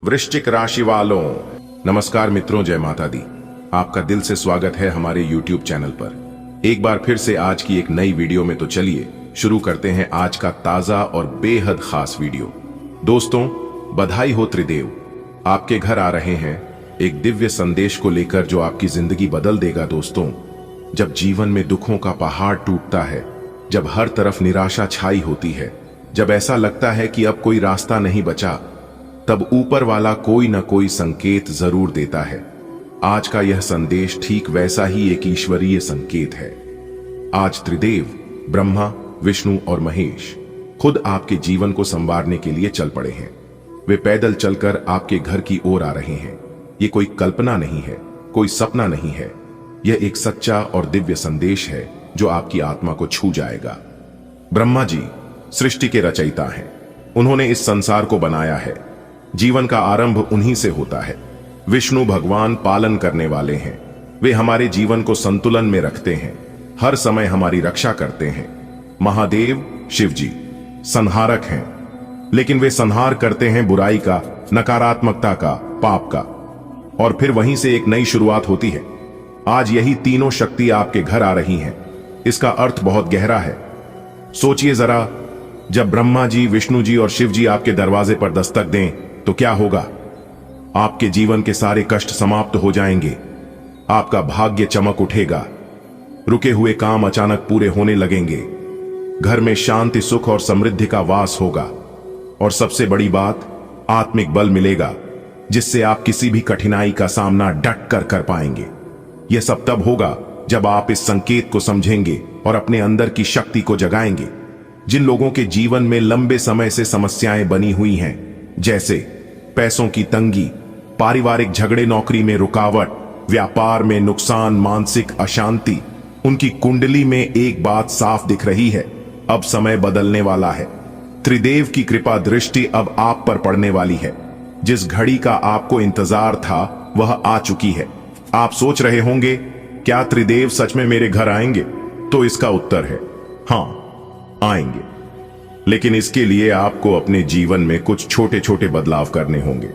वृश्चिक राशि वालों, नमस्कार मित्रों, जय माता दी। आपका दिल से स्वागत है हमारे YouTube चैनल पर। एक बार फिर से आज की एक नई वीडियो में। तो चलिए शुरू करते हैं आज का ताजा और बेहद खास वीडियो। दोस्तों, बधाई हो त्रिदेव, आपके घर आ रहे हैं एक दिव्य संदेश को लेकर जो आपकी जिंदगी बदल देगा। दोस्तों, जब जीवन में दुखों का पहाड़ टूटता है, जब हर तरफ निराशा छाई होती है, जब ऐसा लगता है कि अब कोई रास्ता नहीं बचा, तब ऊपर वाला कोई न कोई संकेत जरूर देता है। आज का यह संदेश ठीक वैसा ही एक ईश्वरीय संकेत है। आज त्रिदेव ब्रह्मा, विष्णु और महेश खुद आपके जीवन को संवारने के लिए चल पड़े हैं। वे पैदल चलकर आपके घर की ओर आ रहे हैं। ये कोई कल्पना नहीं है, कोई सपना नहीं है। यह एक सच्चा और दिव्य संदेश है जो आपकी आत्मा को छू जाएगा। ब्रह्मा जी सृष्टि के रचयिता हैं। उन्होंने इस संसार को बनाया है। जीवन का आरंभ उन्हीं से होता है। विष्णु भगवान पालन करने वाले हैं। वे हमारे जीवन को संतुलन में रखते हैं, हर समय हमारी रक्षा करते हैं। महादेव शिव जी संहारक हैं, लेकिन वे संहार करते हैं बुराई का, नकारात्मकता का, पाप का, और फिर वहीं से एक नई शुरुआत होती है। आज यही तीनों शक्ति आपके घर आ रही हैं। इसका अर्थ बहुत गहरा है। सोचिए जरा, जब ब्रह्मा जी, विष्णु जी और शिव जी आपके दरवाजे पर दस्तक दें तो क्या होगा? आपके जीवन के सारे कष्ट समाप्त हो जाएंगे। आपका भाग्य चमक उठेगा। रुके हुए काम अचानक पूरे होने लगेंगे। घर में शांति, सुख और समृद्धि का वास होगा। और सबसे बड़ी बात, आत्मिक बल मिलेगा, जिससे आप किसी भी कठिनाई का सामना डट कर पाएंगे। यह सब तब होगा जब आप इस संकेत को समझेंगे और अपने अंदर की शक्ति को जगाएंगे। जिन लोगों के जीवन में लंबे समय से समस्याएं बनी हुई हैं, जैसे पैसों की तंगी, पारिवारिक झगड़े, नौकरी में रुकावट, व्यापार में नुकसान, मानसिक अशांति, उनकी कुंडली में एक बात साफ दिख रही है, अब समय बदलने वाला है। त्रिदेव की कृपा दृष्टि अब आप पर पड़ने वाली है। जिस घड़ी का आपको इंतजार था वह आ चुकी है। आप सोच रहे होंगे, क्या त्रिदेव सच में मेरे घर आएंगे? तो इसका उत्तर है हां, आएंगे। लेकिन इसके लिए आपको अपने जीवन में कुछ छोटे छोटे बदलाव करने होंगे।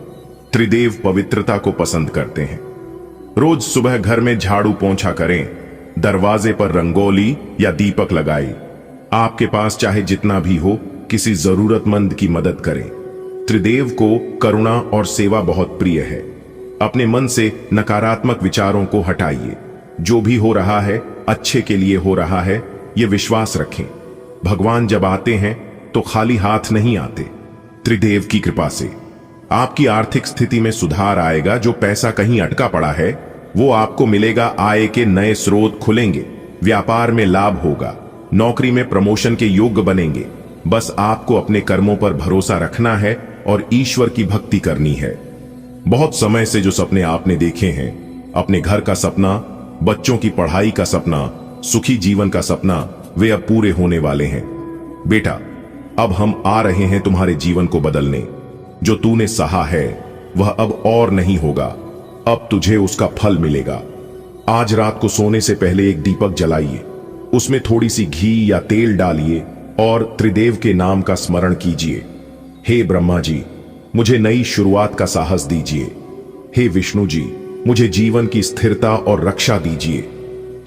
त्रिदेव पवित्रता को पसंद करते हैं। रोज सुबह घर में झाड़ू पोंछा करें, दरवाजे पर रंगोली या दीपक लगाएं। आपके पास चाहे जितना भी हो, किसी जरूरतमंद की मदद करें। त्रिदेव को करुणा और सेवा बहुत प्रिय है। अपने मन से नकारात्मक विचारों को हटाइए। जो भी हो रहा है अच्छे के लिए हो रहा है, यह विश्वास रखें। भगवान जब आते हैं तो खाली हाथ नहीं आते। त्रिदेव की कृपा से आपकी आर्थिक स्थिति में सुधार आएगा। जो पैसा कहीं अटका पड़ा है वो आपको मिलेगा। आय के नए स्रोत खुलेंगे। व्यापार में लाभ होगा। नौकरी में प्रमोशन के योग्य बनेंगे। बस आपको अपने कर्मों पर भरोसा रखना है और ईश्वर की भक्ति करनी है। बहुत समय से जो सपने आपने देखे हैं, अपने घर का सपना, बच्चों की पढ़ाई का सपना, सुखी जीवन का सपना, वे अब पूरे होने वाले हैं। बेटा, अब हम आ रहे हैं तुम्हारे जीवन को बदलने। जो तूने सहा है वह अब और नहीं होगा। अब तुझे उसका फल मिलेगा। आज रात को सोने से पहले एक दीपक जलाइए, उसमें थोड़ी सी घी या तेल डालिए और त्रिदेव के नाम का स्मरण कीजिए। हे ब्रह्मा जी, मुझे नई शुरुआत का साहस दीजिए। हे विष्णु जी, मुझे जीवन की स्थिरता और रक्षा दीजिए।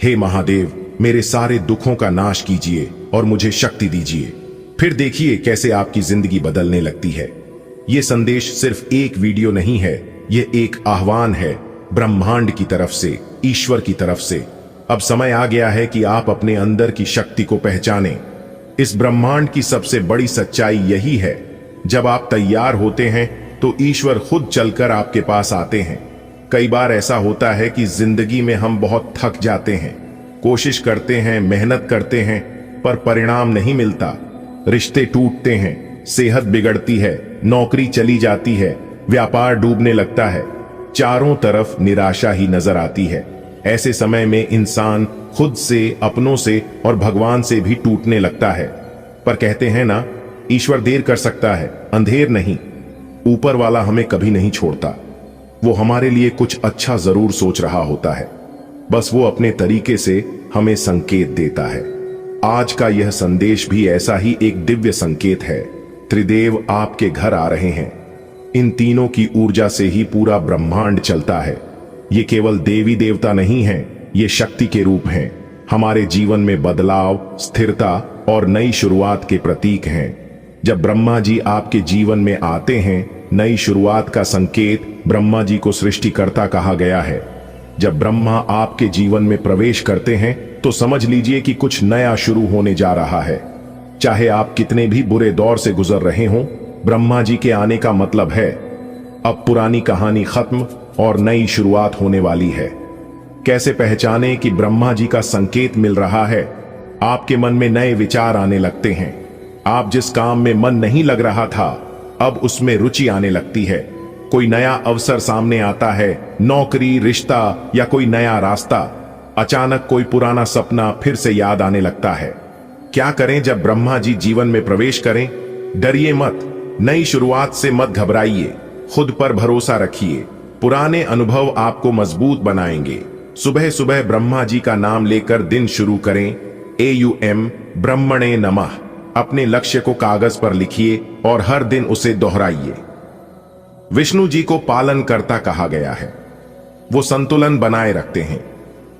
हे महादेव, मेरे सारे दुखों का नाश कीजिए और मुझे शक्ति दीजिए। फिर देखिए कैसे आपकी जिंदगी बदलने लगती है। यह संदेश सिर्फ एक वीडियो नहीं है, यह एक आह्वान है ब्रह्मांड की तरफ से, ईश्वर की तरफ से। अब समय आ गया है कि आप अपने अंदर की शक्ति को पहचानें। इस ब्रह्मांड की सबसे बड़ी सच्चाई यही है, जब आप तैयार होते हैं तो ईश्वर खुद चलकर आपके पास आते हैं। कई बार ऐसा होता है कि जिंदगी में हम बहुत थक जाते हैं, कोशिश करते हैं, मेहनत करते हैं, पर परिणाम नहीं मिलता। रिश्ते टूटते हैं, सेहत बिगड़ती है, नौकरी चली जाती है, व्यापार डूबने लगता है, चारों तरफ निराशा ही नजर आती है। ऐसे समय में इंसान खुद से, अपनों से और भगवान से भी टूटने लगता है। पर कहते हैं ना, ईश्वर देर कर सकता है, अंधेर नहीं। ऊपर वाला हमें कभी नहीं छोड़ता। वो हमारे लिए कुछ अच्छा जरूर सोच रहा होता है, बस वो अपने तरीके से हमें संकेत देता है। आज का यह संदेश भी ऐसा ही एक दिव्य संकेत है। त्रिदेव आपके घर आ रहे हैं। इन तीनों की ऊर्जा से ही पूरा ब्रह्मांड चलता है। ये केवल देवी देवता नहीं हैं, ये शक्ति के रूप हैं, हमारे जीवन में बदलाव, स्थिरता और नई शुरुआत के प्रतीक हैं। जब ब्रह्मा जी आपके जीवन में आते हैं, नई शुरुआत का संकेत, ब्रह्मा जी को सृष्टिकर्ता कहा गया है। जब ब्रह्मा आपके जीवन में प्रवेश करते हैं तो समझ लीजिए कि कुछ नया शुरू होने जा रहा है। चाहे आप कितने भी बुरे दौर से गुजर रहे हों, ब्रह्मा जी के आने का मतलब है अब पुरानी कहानी खत्म और नई शुरुआत होने वाली है। कैसे पहचाने कि ब्रह्मा जी का संकेत मिल रहा है? आपके मन में नए विचार आने लगते हैं। आप जिस काम में मन नहीं लग रहा था, अब उसमें रुचि आने लगती है। कोई नया अवसर सामने आता है, नौकरी, रिश्ता या कोई नया रास्ता। अचानक कोई पुराना सपना फिर से याद आने लगता है। क्या करें जब ब्रह्मा जी जीवन में प्रवेश करें? डरिए मत, नई शुरुआत से मत घबराइए, खुद पर भरोसा रखिए। पुराने अनुभव आपको मजबूत बनाएंगे। सुबह सुबह ब्रह्मा जी का नाम लेकर दिन शुरू करें। AUM ब्रह्मणे नमः। अपने लक्ष्य को कागज पर लिखिए और हर दिन उसे दोहराइए। विष्णु जी को पालन कर्ता कहा गया है। वो संतुलन बनाए रखते हैं।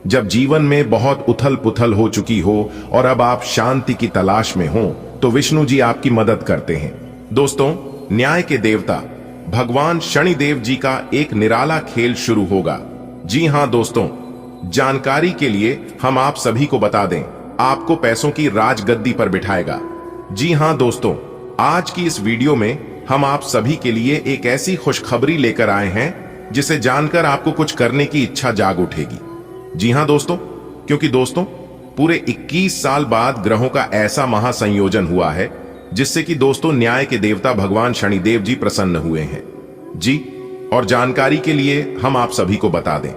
जब जीवन में बहुत उथल पुथल हो चुकी हो और अब आप शांति की तलाश में हो, तो विष्णु जी आपकी मदद करते हैं। दोस्तों, न्याय के देवता भगवान शनिदेव जी का एक निराला खेल शुरू होगा। जी हां दोस्तों, जानकारी के लिए हम आप सभी को बता दें, आपको पैसों की राजगद्दी पर बिठाएगा। जी हां दोस्तों, आज की इस वीडियो में हम आप सभी के लिए एक ऐसी खुशखबरी लेकर आए हैं जिसे जानकर आपको कुछ करने की इच्छा जाग उठेगी। जी हां दोस्तों, क्योंकि दोस्तों पूरे 21 साल बाद ग्रहों का ऐसा महासंयोजन हुआ है जिससे कि दोस्तों न्याय के देवता भगवान शनिदेव जी प्रसन्न हुए हैं। जी, और जानकारी के लिए हम आप सभी को बता दें,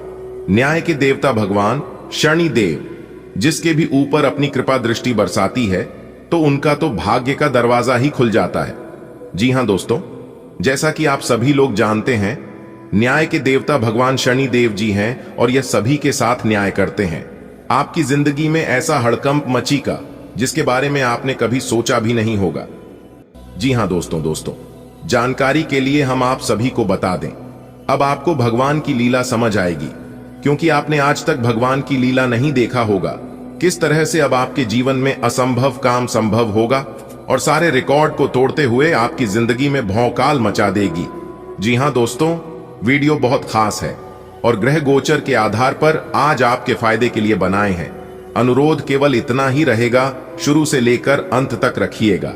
न्याय के देवता भगवान शनिदेव जिसके भी ऊपर अपनी कृपा दृष्टि बरसाती है तो उनका तो भाग्य का दरवाजा ही खुल जाता है। जी हां दोस्तों, जैसा कि आप सभी लोग जानते हैं, न्याय के देवता भगवान शनिदेव जी हैं और यह सभी के साथ न्याय करते हैं। आपकी जिंदगी में ऐसा हड़कंप मचेगा जिसके बारे में आपने कभी सोचा भी नहीं होगा। जी हां दोस्तों, जानकारी के लिए हम आप सभी को बता दें, अब आपको भगवान की लीला समझ आएगी, क्योंकि आपने आज तक भगवान की लीला नहीं देखा होगा। किस तरह से अब आपके जीवन में असंभव काम संभव होगा और सारे रिकॉर्ड को तोड़ते हुए आपकी जिंदगी में भौकाल मचा देगी। जी हां दोस्तों, वीडियो बहुत खास है और ग्रह गोचर के आधार पर आज आपके फायदे के लिए बनाए हैं। अनुरोध केवल इतना ही रहेगा, शुरू से लेकर अंत तक रखिएगा।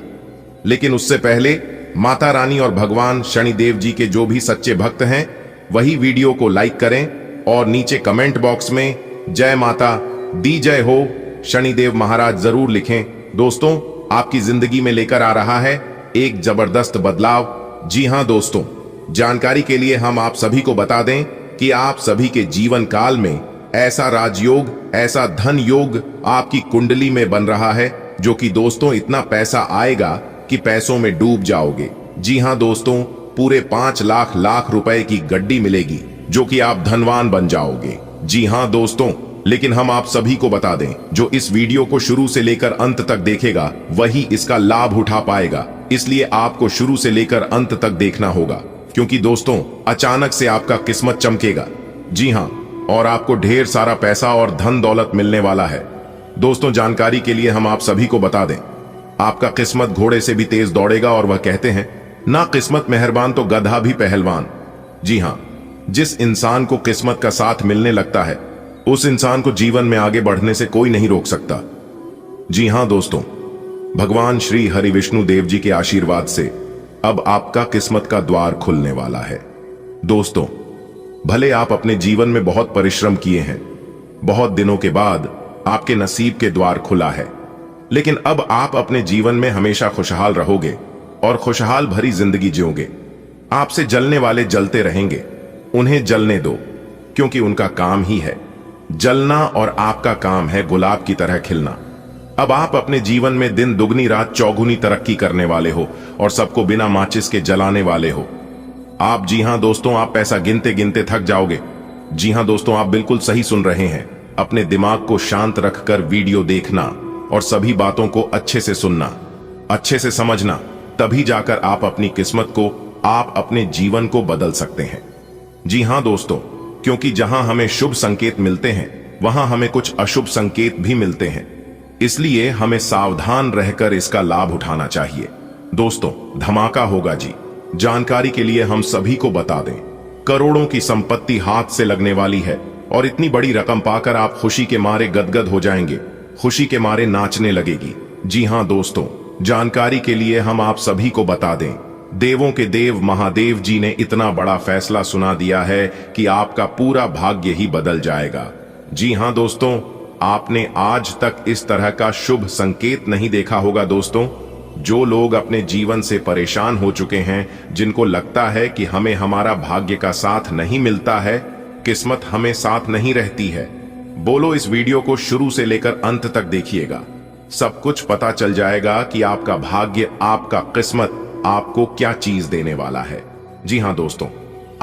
लेकिन उससे पहले माता रानी और भगवान शनिदेव जी के जो भी सच्चे भक्त हैं, वही वीडियो को लाइक करें और नीचे कमेंट बॉक्स में जय माता दी जय हो शनिदेव महाराज जरूर लिखें। दोस्तों, आपकी जिंदगी में लेकर आ रहा है एक जबरदस्त बदलाव। जी हां दोस्तों, जानकारी के लिए हम आप सभी को बता दें कि आप सभी के जीवन काल में ऐसा राजयोग, ऐसा धन योग आपकी कुंडली में बन रहा है जो कि दोस्तों इतना पैसा आएगा कि पैसों में डूब जाओगे। जी हां दोस्तों, पूरे 5 लाख रुपए की गड्डी मिलेगी जो कि आप धनवान बन जाओगे। जी हां दोस्तों, लेकिन हम आप सभी को बता दें, जो इस वीडियो को शुरू से लेकर अंत तक देखेगा वही इसका लाभ उठा पाएगा। इसलिए आपको शुरू से लेकर अंत तक देखना होगा, क्योंकि दोस्तों अचानक से आपका किस्मत चमकेगा। जी हां, और आपको ढेर सारा पैसा और धन दौलत मिलने वाला है। दोस्तों, जानकारी के लिए हम आप सभी को बता दें, आपका किस्मत घोड़े से भी तेज दौड़ेगा और वह कहते हैं ना किस्मत मेहरबान तो गधा भी पहलवान। जी हां, जिस इंसान को किस्मत का साथ मिलने लगता है उस इंसान को जीवन में आगे बढ़ने से कोई नहीं रोक सकता। जी हां दोस्तों, भगवान श्री हरि विष्णु देव जी के आशीर्वाद से अब आपका किस्मत का द्वार खुलने वाला है। दोस्तों, भले आप अपने जीवन में बहुत परिश्रम किए हैं, बहुत दिनों के बाद आपके नसीब के द्वार खुला है, लेकिन अब आप अपने जीवन में हमेशा खुशहाल रहोगे और खुशहाल भरी जिंदगी जियोगे। आपसे जलने वाले जलते रहेंगे, उन्हें जलने दो, क्योंकि उनका काम ही है जलना और आपका काम है गुलाब की तरह खिलना। अब आप अपने जीवन में दिन दुगनी रात चौगुनी तरक्की करने वाले हो और सबको बिना माचिस के जलाने वाले हो आप। जी हां दोस्तों, आप पैसा गिनते गिनते थक जाओगे। जी हां दोस्तों, आप बिल्कुल सही सुन रहे हैं। अपने दिमाग को शांत रखकर वीडियो देखना और सभी बातों को अच्छे से सुनना, अच्छे से समझना, तभी जाकर आप अपनी किस्मत को आप अपने जीवन को बदल सकते हैं। जी हां दोस्तों, क्योंकि जहां हमें शुभ संकेत मिलते हैं वहां हमें कुछ अशुभ संकेत भी मिलते हैं, इसलिए हमें सावधान रहकर इसका लाभ उठाना चाहिए। दोस्तों, धमाका होगा जी। जानकारी के लिए हम सभी को बता दें, करोड़ों की संपत्ति हाथ से लगने वाली है और इतनी बड़ी रकम पाकर आप खुशी के मारे गदगद हो जाएंगे, खुशी के मारे नाचने लगेगी। जी हां दोस्तों, जानकारी के लिए हम आप सभी को बता दें, देवों के देव महादेव जी ने इतना बड़ा फैसला सुना दिया है कि आपका पूरा भाग्य ही बदल जाएगा। जी हां दोस्तों, आपने आज तक इस तरह का शुभ संकेत नहीं देखा होगा। दोस्तों, जो लोग अपने जीवन से परेशान हो चुके हैं, जिनको लगता है कि हमें हमारा भाग्य का साथ नहीं मिलता है, किस्मत हमें साथ नहीं रहती है, बोलो इस वीडियो को शुरू से लेकर अंत तक देखिएगा। सब कुछ पता चल जाएगा कि आपका भाग्य, आपका किस्मत आपको क्या चीज देने वाला है। जी हां दोस्तों,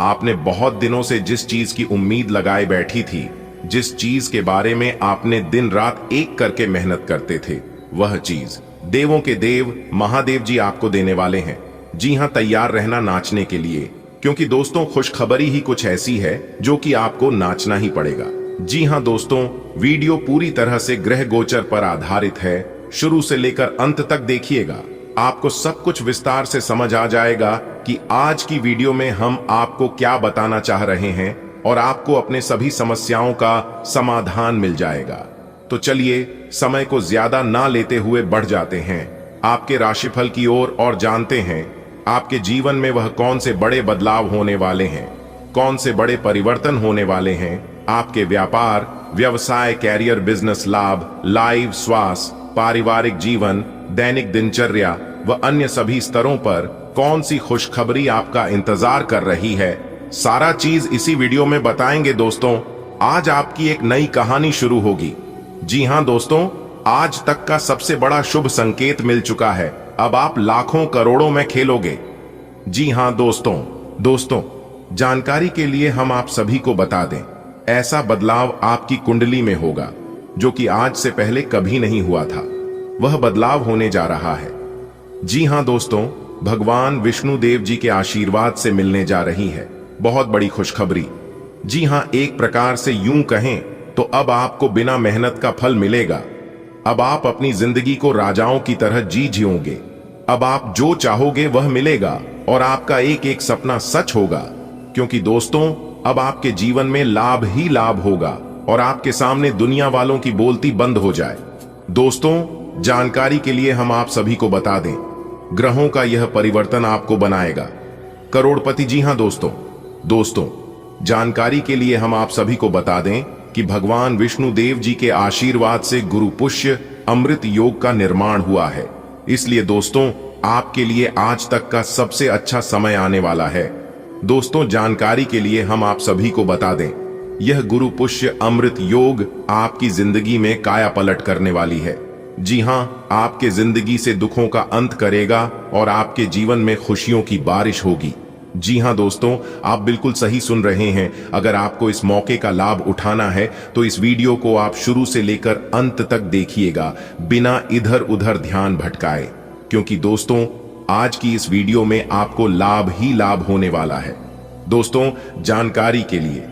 आपने बहुत दिनों से जिस चीज की उम्मीद लगाए बैठी थी, जिस चीज के बारे में आपने दिन रात एक करके मेहनत करते थे, वह चीज देवों के देव महादेव जी आपको देने वाले हैं। जी हां, तैयार रहना नाचने के लिए, क्योंकि दोस्तों खुशखबरी ही कुछ ऐसी है जो कि आपको नाचना ही पड़ेगा। जी हां दोस्तों, वीडियो पूरी तरह से ग्रह गोचर पर आधारित है। शुरू से लेकर अंत तक देखिएगा, आपको सब कुछ विस्तार से समझ आ जाएगा कि आज की वीडियो में हम आपको क्या बताना चाह रहे हैं और आपको अपने सभी समस्याओं का समाधान मिल जाएगा। तो चलिए समय को ज्यादा ना लेते हुए बढ़ जाते हैं आपके राशिफल की ओर और जानते हैं आपके जीवन में वह कौन से बड़े बदलाव होने वाले हैं, कौन से बड़े परिवर्तन होने वाले हैं। आपके व्यापार, व्यवसाय, कैरियर, बिजनेस, लाभ, लाइव, स्वास्थ्य, पारिवारिक जीवन, दैनिक दिनचर्या व अन्य सभी स्तरों पर कौन सी खुशखबरी आपका इंतजार कर रही है, सारा चीज इसी वीडियो में बताएंगे। दोस्तों, आज आपकी एक नई कहानी शुरू होगी। जी हां दोस्तों, आज तक का सबसे बड़ा शुभ संकेत मिल चुका है। अब आप लाखों करोड़ों में खेलोगे। जी हां दोस्तों, जानकारी के लिए हम आप सभी को बता दें, ऐसा बदलाव आपकी कुंडली में होगा जो कि आज से पहले कभी नहीं हुआ था। वह बदलाव होने जा रहा है। जी हां दोस्तों, भगवान विष्णु देव जी के आशीर्वाद से मिलने जा रही है बहुत बड़ी खुशखबरी। जी हां, एक प्रकार से यूं कहें तो अब आपको बिना मेहनत का फल मिलेगा। अब आप अपनी जिंदगी को राजाओं की तरह जी जियोगे। अब आप जो चाहोगे वह मिलेगा और आपका एक एक सपना सच होगा, क्योंकि दोस्तों अब आपके जीवन में लाभ ही लाभ होगा और आपके सामने दुनिया वालों की बोलती बंद हो जाए। दोस्तों, जानकारी के लिए हम आप सभी को बता दें, ग्रहों का यह परिवर्तन आपको बनाएगा करोड़पति। जी हां दोस्तों, जानकारी के लिए हम आप सभी को बता दें कि भगवान विष्णु देव जी के आशीर्वाद से गुरु पुष्य अमृत योग का निर्माण हुआ है। इसलिए दोस्तों, आपके लिए आज तक का सबसे अच्छा समय आने वाला है। दोस्तों, जानकारी के लिए हम आप सभी को बता दें, यह गुरु पुष्य अमृत योग आपकी जिंदगी में काया पलट करने वाली है। जी हां, आपके जिंदगी से दुखों का अंत करेगा और आपके जीवन में खुशियों की बारिश होगी। जी हां दोस्तों, आप बिल्कुल सही सुन रहे हैं। अगर आपको इस मौके का लाभ उठाना है तो इस वीडियो को आप शुरू से लेकर अंत तक देखिएगा, बिना इधर उधर ध्यान भटकाए, क्योंकि दोस्तों आज की इस वीडियो में आपको लाभ ही लाभ होने वाला है। दोस्तों, जानकारी के लिए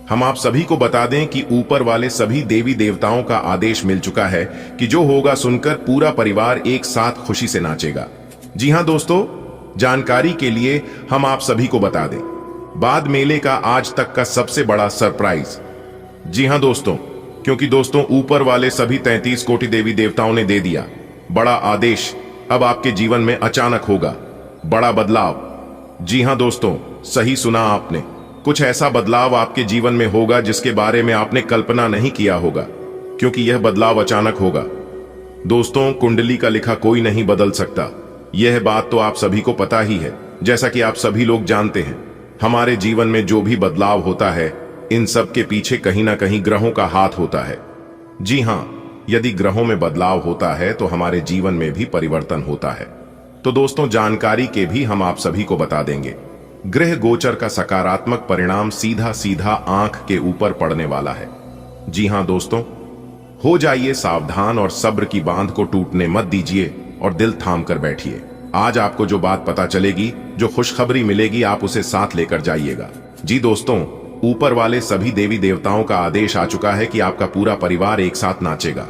हम आप सभी को बता दें कि ऊपर वाले सभी देवी देवताओं का आदेश मिल चुका है कि जो होगा सुनकर पूरा परिवार एक साथ खुशी से नाचेगा। जी हां दोस्तों, जानकारी के लिए हम आप सभी को बता दें, बाद मेले का आज तक का सबसे बड़ा सरप्राइज। जी हां दोस्तों, क्योंकि दोस्तों ऊपर वाले सभी 33 कोटि देवी देवताओं ने दे दिया बड़ा आदेश। अब आपके जीवन में अचानक होगा बड़ा बदलाव। जी हां दोस्तों, सही सुना आपने, कुछ ऐसा बदलाव आपके जीवन में होगा जिसके बारे में आपने कल्पना नहीं किया होगा, क्योंकि यह बदलाव अचानक होगा। दोस्तों, कुंडली का लिखा कोई नहीं बदल सकता, यह बात तो आप सभी को पता ही है। जैसा कि आप सभी लोग जानते हैं, हमारे जीवन में जो भी बदलाव होता है, इन सब के पीछे कहीं ना कहीं ग्रहों का हाथ होता है। जी हां, यदि ग्रहों में बदलाव होता है तो हमारे जीवन में भी परिवर्तन होता है। तो दोस्तों, जानकारी के भी हम आप सभी को बता देंगे, ग्रह गोचर का सकारात्मक परिणाम सीधा सीधा आंख के ऊपर पड़ने वाला है। जी हां दोस्तों, हो जाइए सावधान और सब्र की बांध को टूटने मत दीजिए और दिल थाम कर बैठिए। आज आपको जो बात पता चलेगी, जो खुशखबरी मिलेगी, आप उसे साथ लेकर जाइएगा। जी दोस्तों, ऊपर वाले सभी देवी देवताओं का आदेश आ चुका है कि आपका पूरा परिवार एक साथ नाचेगा।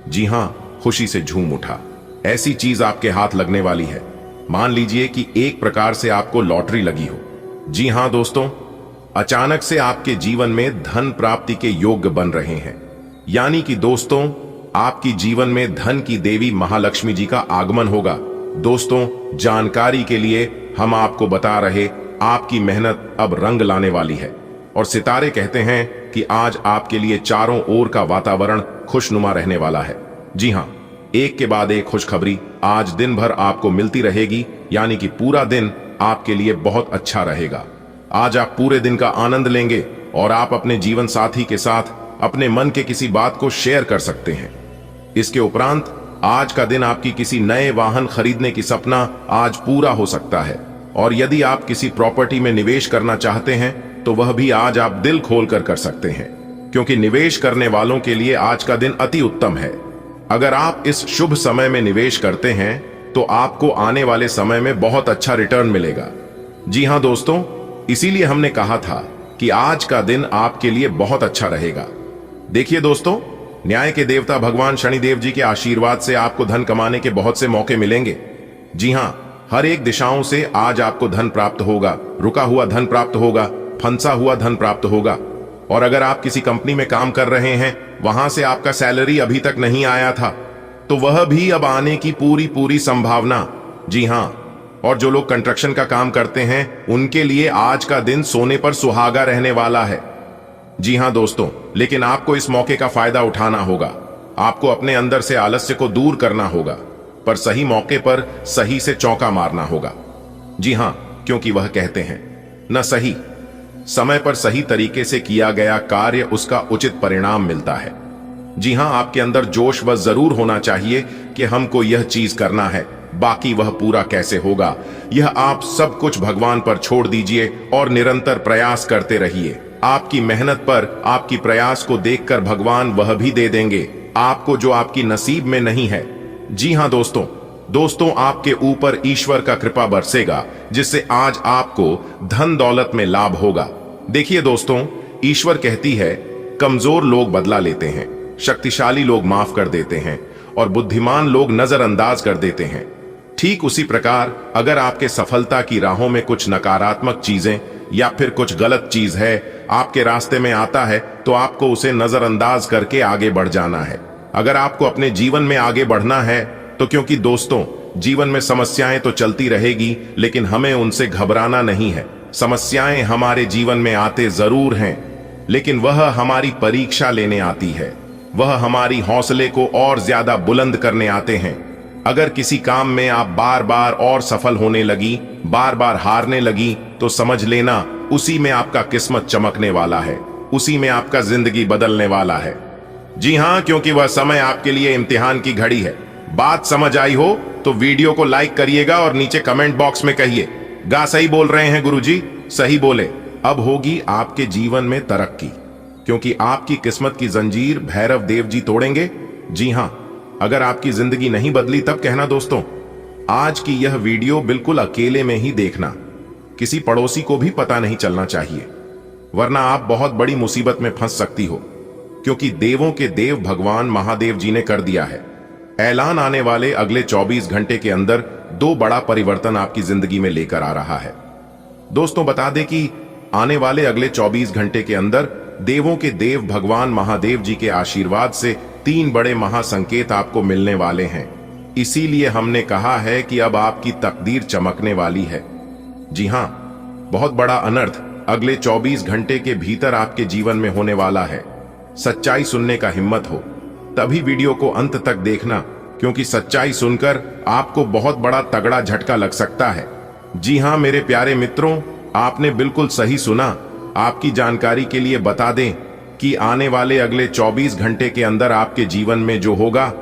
जी हां, खुशी से झूम उठा। ऐसी चीज आपके हाथ लगने वाली है, मान लीजिए कि एक प्रकार से आपको लॉटरी लगी हो। जी हां दोस्तों, अचानक से आपके जीवन में धन प्राप्ति के योग्य बन रहे हैं। यानी कि दोस्तों, आपकी जीवन में धन की देवी महालक्ष्मी जी का आगमन होगा। दोस्तों, जानकारी के लिए हम आपको बता रहे, आपकी मेहनत अब रंग लाने वाली है और सितारे कहते हैं कि आज आपके लिए चारों ओर का वातावरण खुशनुमा रहने वाला है। जी हां, एक के बाद एक खुशखबरी आज दिन भर आपको मिलती रहेगी, यानी कि पूरा दिन आपके लिए बहुत अच्छा रहेगा। आज आप पूरे दिन का आनंद लेंगे और आप अपने जीवन साथी के साथ अपने मन के किसी बात को शेयर कर सकते हैं। इसके उपरांत आज का दिन आपकी किसी नए वाहन खरीदने की सपना आज पूरा हो सकता है और यदि आप किसी प्रॉपर्टी में निवेश करना चाहते हैं तो वह भी आज आप दिल खोलकर कर सकते हैं, क्योंकि निवेश करने वालों के लिए आज का दिन अति उत्तम है। अगर आप इस शुभ समय में निवेश करते हैं तो आपको आने वाले समय में बहुत अच्छा रिटर्न मिलेगा। जी हां दोस्तों, इसीलिए हमने कहा था कि आज का दिन आपके लिए बहुत अच्छा रहेगा। देखिए दोस्तों, न्याय के देवता भगवान शनिदेव जी के आशीर्वाद से आपको धन कमाने के बहुत से मौके मिलेंगे। जी हां, हर एक दिशाओं से आज आपको धन प्राप्त होगा, रुका हुआ धन प्राप्त होगा, फंसा हुआ धन प्राप्त होगा। और अगर आप किसी कंपनी में काम कर रहे हैं, वहां से आपका सैलरी अभी तक नहीं आया था, तो वह भी अब आने की पूरी संभावना। जी हां, और जो लोग कंस्ट्रक्शन का काम करते हैं, उनके लिए आज का दिन सोने पर सुहागा रहने वाला है। जी हां दोस्तों, लेकिन आपको इस मौके का फायदा उठाना होगा। आपको अपने अंदर से आलस्य को दूर करना होगा, पर सही मौके पर सही से चौका मारना होगा। जी हां, क्योंकि वह कहते हैं न सही समय पर सही तरीके से किया गया कार्य, उसका उचित परिणाम मिलता है। जी हां, आपके अंदर जोश बस जरूर होना चाहिए कि हमको यह चीज करना है, बाकी वह पूरा कैसे होगा, यह आप सब कुछ भगवान पर छोड़ दीजिए और निरंतर प्रयास करते रहिए। आपकी मेहनत पर, आपकी प्रयास को देखकर भगवान वह भी दे देंगे आपको जो आपकी नसीब में नहीं है। जी हां दोस्तों, आपके ऊपर ईश्वर का कृपा बरसेगा, जिससे आज आपको धन दौलत में लाभ होगा। देखिए दोस्तों, ईश्वर कहती है, कमजोर लोग बदला लेते हैं, शक्तिशाली लोग माफ कर देते हैं और बुद्धिमान लोग नजरअंदाज कर देते हैं। ठीक उसी प्रकार अगर आपके सफलता की राहों में कुछ नकारात्मक चीजें या फिर कुछ गलत चीज है आपके रास्ते में आता है, तो आपको उसे नजरअंदाज करके आगे बढ़ जाना है। अगर आपको अपने जीवन में आगे बढ़ना है तो, क्योंकि दोस्तों, जीवन में समस्याएं तो चलती रहेगी, लेकिन हमें उनसे घबराना नहीं है। समस्याएं हमारे जीवन में आते जरूर हैं, लेकिन वह हमारी परीक्षा लेने आती है, वह हमारी हौसले को और ज्यादा बुलंद करने आते हैं। अगर किसी काम में आप बार बार और सफल होने लगी, बार बार हारने लगी, तो समझ लेना उसी में आपका किस्मत चमकने वाला है, उसी में आपका जिंदगी बदलने वाला है। जी हां, क्योंकि वह समय आपके लिए इम्तिहान की घड़ी है। बात समझ आई हो तो वीडियो को लाइक करिएगा और नीचे कमेंट बॉक्स में कहिए, गा सही बोल रहे हैं गुरुजी, सही बोले। अब होगी आपके जीवन में तरक्की, क्योंकि आपकी किस्मत की जंजीर भैरव देव जी तोड़ेंगे। जी हां, अगर आपकी जिंदगी नहीं बदली तब कहना दोस्तों। आज की यह वीडियो बिल्कुल अकेले में ही देखना, किसी पड़ोसी को भी पता नहीं चलना चाहिए, वरना आप बहुत बड़ी मुसीबत में फंस सकती हो, क्योंकि देवों के देव भगवान महादेव जी ने कर दिया है ऐलान, आने वाले अगले 24 घंटे के अंदर 2 बड़ा परिवर्तन आपकी जिंदगी में लेकर आ रहा है। दोस्तों, बता दें कि आने वाले अगले 24 घंटे के अंदर देवों के देव भगवान महादेव जी के आशीर्वाद से 3 बड़े महासंकेत आपको मिलने वाले हैं। इसीलिए हमने कहा है कि अब आपकी तकदीर चमकने वाली है। जी हां, बहुत बड़ा अनर्थ अगले 24 घंटे के भीतर आपके जीवन में होने वाला है। सच्चाई सुनने का हिम्मत हो तभी वीडियो को अंत तक देखना, क्योंकि सच्चाई सुनकर आपको बहुत बड़ा तगड़ा झटका लग सकता है। जी हां मेरे प्यारे मित्रों, आपने बिल्कुल सही सुना। आपकी जानकारी के लिए बता दें कि आने वाले अगले 24 घंटे के अंदर आपके जीवन में जो होगा,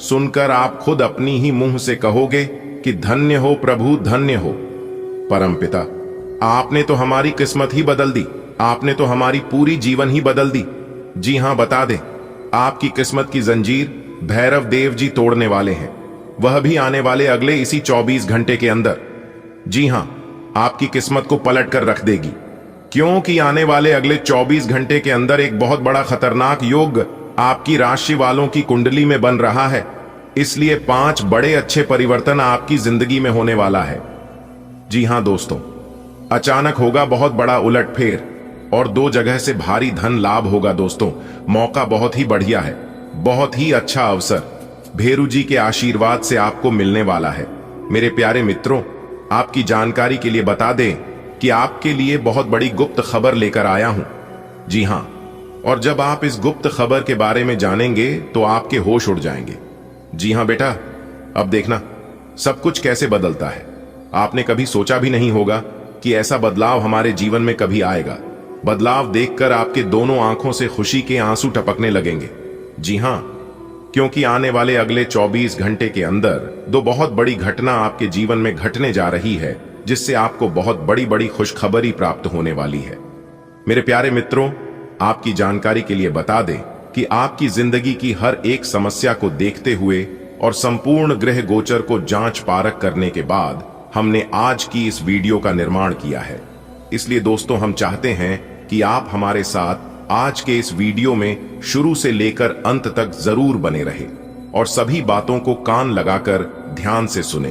सुनकर आप खुद अपनी ही मुंह से कहोगे कि धन्य हो प्रभु, धन्य हो। परमपिता, आपने तो हमारी किस्मत ही बदल दी, आपने तो हमारी पूरी जीवन ही बदल दी। जी हां, बता दें, आपकी किस्मत की जंजीर भैरव देव जी तोड़ने वाले हैं। वह भी आने वाले अगले इसी 24 घंटे के अंदर। जी हां, आपकी किस्मत को पलट कर रख देगी, क्योंकि आने वाले अगले 24 घंटे के अंदर एक बहुत बड़ा खतरनाक योग आपकी राशि वालों की कुंडली में बन रहा है। इसलिए 5 बड़े अच्छे परिवर्तन आपकी जिंदगी में होने वाला है। जी हां दोस्तों, अचानक होगा बहुत बड़ा उलटफेर और 2 जगह से भारी धन लाभ होगा। दोस्तों, मौका बहुत ही बढ़िया है, बहुत ही अच्छा अवसर भेरू जी के आशीर्वाद से आपको मिलने वाला है। मेरे प्यारे मित्रों, आपकी जानकारी के लिए बता दें कि आपके लिए बहुत बड़ी गुप्त खबर लेकर आया हूं। जी हां, और जब आप इस गुप्त खबर के बारे में जानेंगे तो आपके होश उड़ जाएंगे। जी हां बेटा, अब देखना सब कुछ कैसे बदलता है। आपने कभी सोचा भी नहीं होगा कि ऐसा बदलाव हमारे जीवन में कभी आएगा। बदलाव देखकर आपके दोनों आंखों से खुशी के आंसू टपकने लगेंगे। जी हां, क्योंकि आने वाले अगले 24 घंटे के अंदर 2 बहुत बड़ी घटना आपके जीवन में घटने जा रही है, जिससे आपको बहुत बड़ी बड़ी खुशखबरी प्राप्त होने वाली है। मेरे प्यारे मित्रों, आपकी जानकारी के लिए बता दें कि आपकी जिंदगी की हर एक समस्या को देखते हुए और संपूर्ण ग्रह गोचर को जांच पारख करने के बाद हमने आज की इस वीडियो का निर्माण किया है। इसलिए दोस्तों, हम चाहते हैं कि आप हमारे साथ आज के इस वीडियो में शुरू से लेकर अंत तक जरूर बने रहे और सभी बातों को कान लगाकर ध्यान से सुने,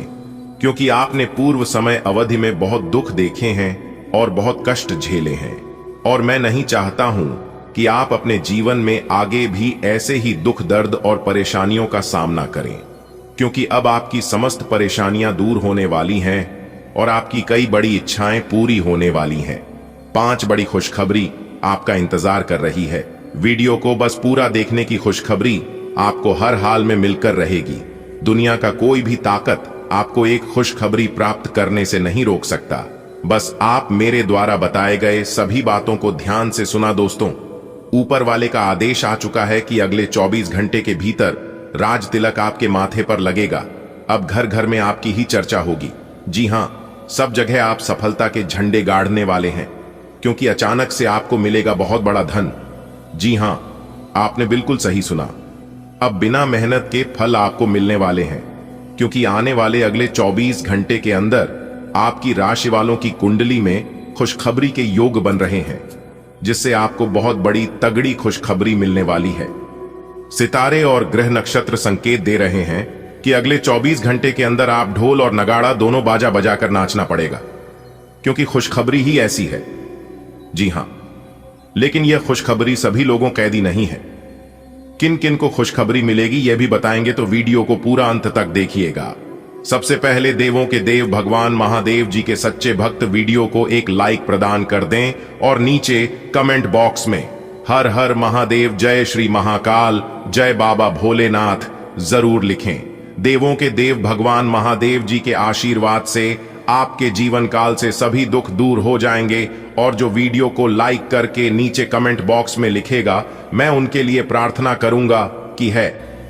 क्योंकि आपने पूर्व समय अवधि में बहुत दुख देखे हैं और बहुत कष्ट झेले हैं, और मैं नहीं चाहता हूं कि आप अपने जीवन में आगे भी ऐसे ही दुख, दर्द और परेशानियों का सामना करें, क्योंकि अब आपकी समस्त परेशानियां दूर होने वाली हैं और आपकी कई बड़ी इच्छाएं पूरी होने वाली हैं। 5 बड़ी खुशखबरी आपका इंतजार कर रही है। वीडियो को बस पूरा देखने की खुशखबरी आपको हर हाल में मिलकर रहेगी। दुनिया का कोई भी ताकत आपको एक खुशखबरी प्राप्त करने से नहीं रोक सकता। बस आप मेरे द्वारा बताए गए सभी बातों को ध्यान से सुना। दोस्तों, ऊपर वाले का आदेश आ चुका है कि अगले 24 घंटे के भीतर राज तिलक आपके माथे पर लगेगा। अब घर घर में आपकी ही चर्चा होगी। जी हां, सब जगह आप सफलता के झंडे गाड़ने वाले हैं, क्योंकि अचानक से आपको मिलेगा बहुत बड़ा धन। जी हां, आपने बिल्कुल सही सुना। अब बिना मेहनत के फल आपको मिलने वाले हैं, क्योंकि आने वाले अगले 24 घंटे के अंदर आपकी राशि वालों की कुंडली में खुशखबरी के योग बन रहे हैं, जिससे आपको बहुत बड़ी तगड़ी खुशखबरी मिलने वाली है। सितारे और ग्रह नक्षत्र संकेत दे रहे हैं कि अगले 24 घंटे के अंदर आप ढोल और नगाड़ा दोनों बाजा बजाकर नाचना पड़ेगा, क्योंकि खुशखबरी ही ऐसी है। जी हां, लेकिन यह खुशखबरी सभी लोगों कैदी नहीं है। किन किन को खुशखबरी मिलेगी यह भी बताएंगे, तो वीडियो को पूरा अंत तक देखिएगा। सबसे पहले देवों के देव भगवान महादेव जी के सच्चे भक्त वीडियो को एक लाइक प्रदान कर दें और नीचे कमेंट बॉक्स में हर हर महादेव, जय श्री महाकाल, जय बाबा भोलेनाथ जरूर लिखें। देवों के देव भगवान महादेव जी के आशीर्वाद से आपके जीवन काल से सभी दुख दूर हो जाएंगे, और जो वीडियो को लाइक करके नीचे कमेंट बॉक्स में लिखेगा, मैं उनके लिए प्रार्थना करूंगा कि है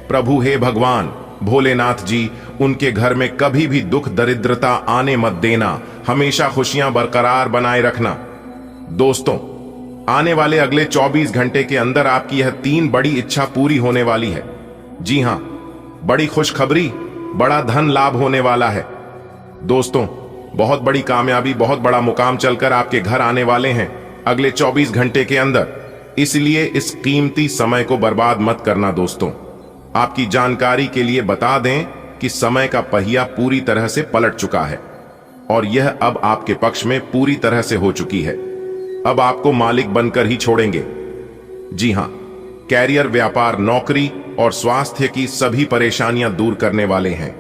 प्रभु हे भगवान भोलेनाथ जी, उनके घर में कभी भी दुख दरिद्रता आने मत देना, हमेशा खुशियां बरकरार बनाए रखना। दोस्तों, आने वाले अगले 24 घंटे के अंदर आपकी यह 3 बड़ी इच्छा पूरी होने वाली है। जी हां, बड़ी खुशखबरी, बड़ा धन लाभ होने वाला है। दोस्तों, बहुत बड़ी कामयाबी, बहुत बड़ा मुकाम चलकर आपके घर आने वाले हैं अगले 24 घंटे के अंदर। इसलिए इस कीमती समय को बर्बाद मत करना। दोस्तों, आपकी जानकारी के लिए बता दें कि समय का पहिया पूरी तरह से पलट चुका है और यह अब आपके पक्ष में पूरी तरह से हो चुकी है। अब आपको मालिक बनकर ही छोड़ेंगे। जी हां, कैरियर, व्यापार, नौकरी और स्वास्थ्य की सभी परेशानियां दूर करने वाले हैं।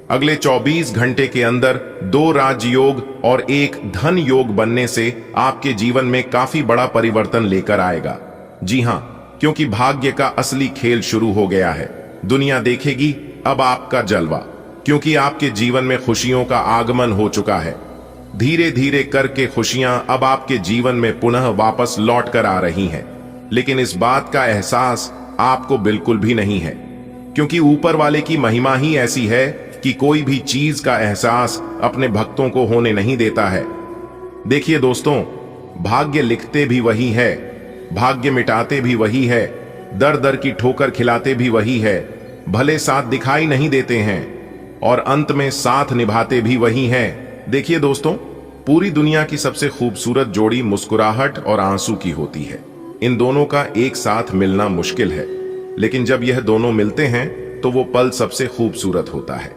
अगले 24 घंटे के अंदर 2 राजयोग और 1 धन योग बनने से आपके जीवन में काफी बड़ा परिवर्तन लेकर आएगा। जी हां, क्योंकि भाग्य का असली खेल शुरू हो गया है। दुनिया देखेगी अब आपका जलवा, क्योंकि आपके जीवन में खुशियों का आगमन हो चुका है। धीरे धीरे करके खुशियां अब आपके जीवन में पुनः वापस लौट कर आ रही हैं, लेकिन इस बात का एहसास आपको बिल्कुल भी नहीं है, क्योंकि ऊपर वाले की महिमा ही ऐसी है कि कोई भी चीज का एहसास अपने भक्तों को होने नहीं देता है। देखिए दोस्तों, भाग्य लिखते भी वही है, भाग्य मिटाते भी वही है, दर दर की ठोकर खिलाते भी वही है। भले साथ दिखाई नहीं देते हैं, और अंत में साथ निभाते भी वही हैं। देखिए दोस्तों, पूरी दुनिया की सबसे खूबसूरत जोड़ी मुस्कुराहट और आंसू की होती है। इन दोनों का एक साथ मिलना मुश्किल है, लेकिन जब यह दोनों मिलते हैं तो वो पल सबसे खूबसूरत होता है।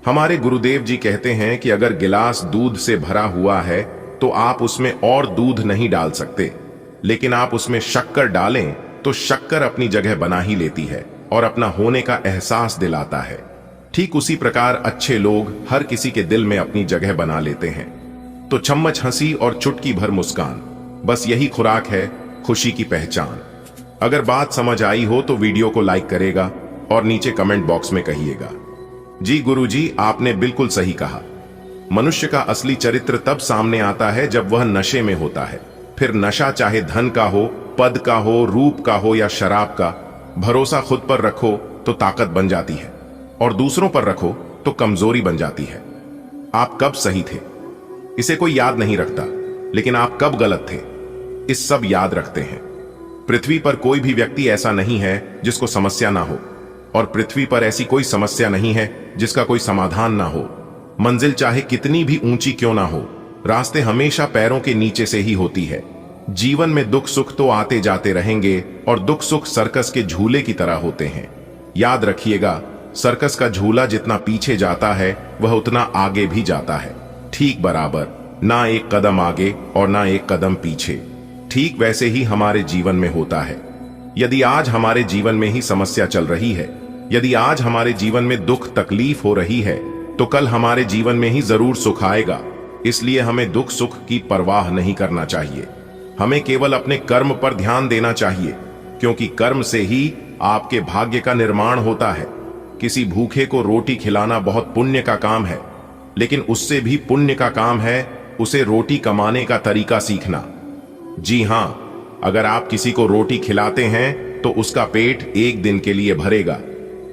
हमारे गुरुदेव जी कहते हैं कि अगर गिलास दूध से भरा हुआ है तो आप उसमें और दूध नहीं डाल सकते, लेकिन आप उसमें शक्कर डालें तो शक्कर अपनी जगह बना ही लेती है और अपना होने का एहसास दिलाता है। ठीक उसी प्रकार अच्छे लोग हर किसी के दिल में अपनी जगह बना लेते हैं। तो चम्मच हंसी और चुटकी भर मुस्कान, बस यही खुराक है खुशी की पहचान। अगर बात समझ आई हो तो वीडियो को लाइक करेगा और नीचे कमेंट बॉक्स में कहिएगा, जी गुरुजी आपने बिल्कुल सही कहा। मनुष्य का असली चरित्र तब सामने आता है जब वह नशे में होता है। फिर नशा चाहे धन का हो, पद का हो, रूप का हो या शराब का, भरोसा खुद पर रखो तो ताकत बन जाती है और दूसरों पर रखो तो कमजोरी बन जाती है। आप कब सही थे इसे कोई याद नहीं रखता, लेकिन आप कब गलत थे इस सब याद रखते हैं। पृथ्वी पर कोई भी व्यक्ति ऐसा नहीं है जिसको समस्या ना हो, और पृथ्वी पर ऐसी कोई समस्या नहीं है जिसका कोई समाधान ना हो। मंजिल चाहे कितनी भी ऊंची क्यों ना हो, रास्ते हमेशा पैरों के नीचे से ही होती है। जीवन में दुख सुख तो आते जाते रहेंगे और दुख सुख सर्कस के झूले की तरह होते हैं। याद रखिएगा, सर्कस का झूला जितना पीछे जाता है वह उतना आगे भी जाता है, ठीक बराबर, ना एक कदम आगे और ना एक कदम पीछे। ठीक वैसे ही हमारे जीवन में होता है। यदि आज हमारे जीवन में ही समस्या चल रही है, यदि आज हमारे जीवन में दुख तकलीफ हो रही है, तो कल हमारे जीवन में ही जरूर सुख आएगा। इसलिए हमें दुख सुख की परवाह नहीं करना चाहिए। हमें केवल अपने कर्म पर ध्यान देना चाहिए, क्योंकि कर्म से ही आपके भाग्य का निर्माण होता है। किसी भूखे को रोटी खिलाना बहुत पुण्य का काम है, लेकिन उससे भी पुण्य का काम है उसे रोटी कमाने का तरीका सीखना। जी हां, अगर आप किसी को रोटी खिलाते हैं तो उसका पेट एक दिन के लिए भरेगा,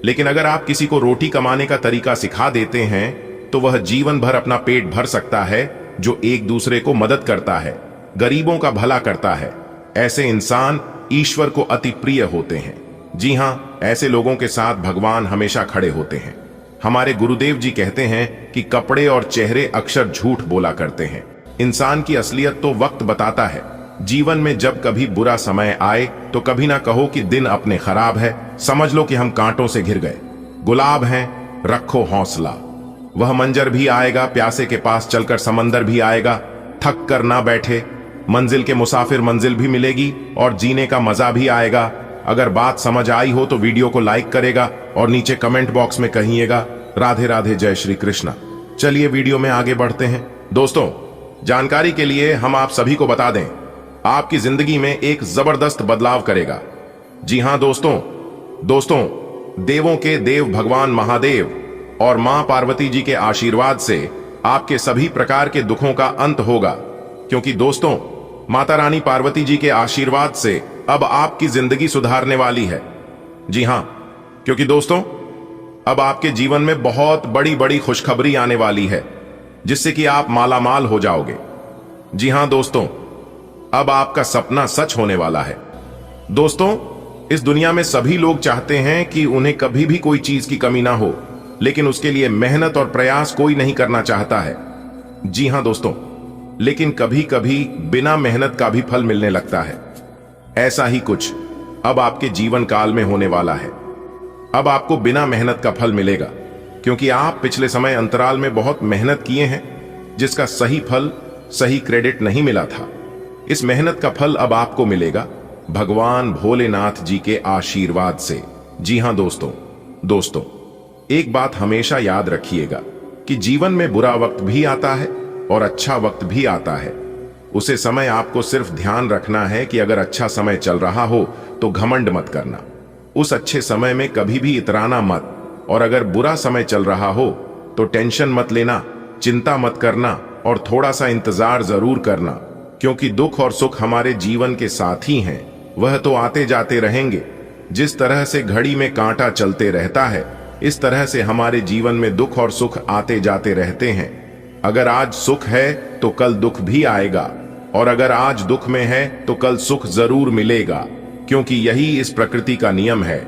लेकिन अगर आप किसी को रोटी कमाने का तरीका सिखा देते हैं तो वह जीवन भर अपना पेट भर सकता है। जो एक दूसरे को मदद करता है, गरीबों का भला करता है, ऐसे इंसान ईश्वर को अति प्रिय होते हैं। जी हां, ऐसे लोगों के साथ भगवान हमेशा खड़े होते हैं। हमारे गुरुदेव जी कहते हैं कि कपड़े और चेहरे अक्सर झूठ बोला करते हैं, इंसान की असलियत तो वक्त बताता है। जीवन में जब कभी बुरा समय आए तो कभी ना कहो कि दिन अपने खराब है, समझ लो कि हम कांटों से घिर गए। गुलाब हैं, रखो हौसला, वह मंजर भी आएगा, प्यासे के पास चलकर समंदर भी आएगा। थक कर ना बैठे, मंजिल के मुसाफिर मंजिल भी मिलेगी और जीने का मजा भी आएगा। अगर बात समझ आई हो तो वीडियो को लाइक करेगा और नीचे कमेंट बॉक्स में कहिएगा, राधे राधे, जय श्री कृष्णा। चलिए वीडियो में आगे बढ़ते हैं। दोस्तों, जानकारी के लिए हम आप सभी को बता दें, आपकी जिंदगी में एक जबरदस्त बदलाव करेगा। जी हां दोस्तों, देवों के देव भगवान महादेव और मां पार्वती जी के आशीर्वाद से आपके सभी प्रकार के दुखों का अंत होगा, क्योंकि दोस्तों, माता रानी पार्वती जी के आशीर्वाद से अब आपकी जिंदगी सुधारने वाली है। जी हां, क्योंकि दोस्तों, अब आपके जीवन में बहुत बड़ी बड़ी खुशखबरी आने वाली है, जिससे कि आप मालामाल हो जाओगे। जी हां दोस्तों, अब आपका सपना सच होने वाला है। दोस्तों, इस दुनिया में सभी लोग चाहते हैं कि उन्हें कभी भी कोई चीज की कमी ना हो, लेकिन उसके लिए मेहनत और प्रयास कोई नहीं करना चाहता है। जी हां दोस्तों, लेकिन कभी कभी बिना मेहनत का भी फल मिलने लगता है। ऐसा ही कुछ अब आपके जीवन काल में होने वाला है। अब आपको बिना मेहनत का फल मिलेगा, क्योंकि आप पिछले समय अंतराल में बहुत मेहनत किए हैं, जिसका सही फल, सही क्रेडिट नहीं मिला था। इस मेहनत का फल अब आपको मिलेगा भगवान भोलेनाथ जी के आशीर्वाद से। जी हां दोस्तों, एक बात हमेशा याद रखिएगा कि जीवन में बुरा वक्त भी आता है और अच्छा वक्त भी आता है। उसे समय आपको सिर्फ ध्यान रखना है कि अगर अच्छा समय चल रहा हो तो घमंड मत करना, उस अच्छे समय में कभी भी इतराना मत, और अगर बुरा समय चल रहा हो तो टेंशन मत लेना, चिंता मत करना और थोड़ा सा इंतजार जरूर करना, क्योंकि दुख और सुख हमारे जीवन के साथी हैं, वह तो आते जाते रहेंगे। जिस तरह से घड़ी में कांटा चलते रहता है, इस तरह से हमारे जीवन में दुख और सुख आते जाते रहते हैं। अगर आज सुख है तो कल दुख भी आएगा, और अगर आज दुख में है तो कल सुख जरूर मिलेगा, क्योंकि यही इस प्रकृति का नियम है।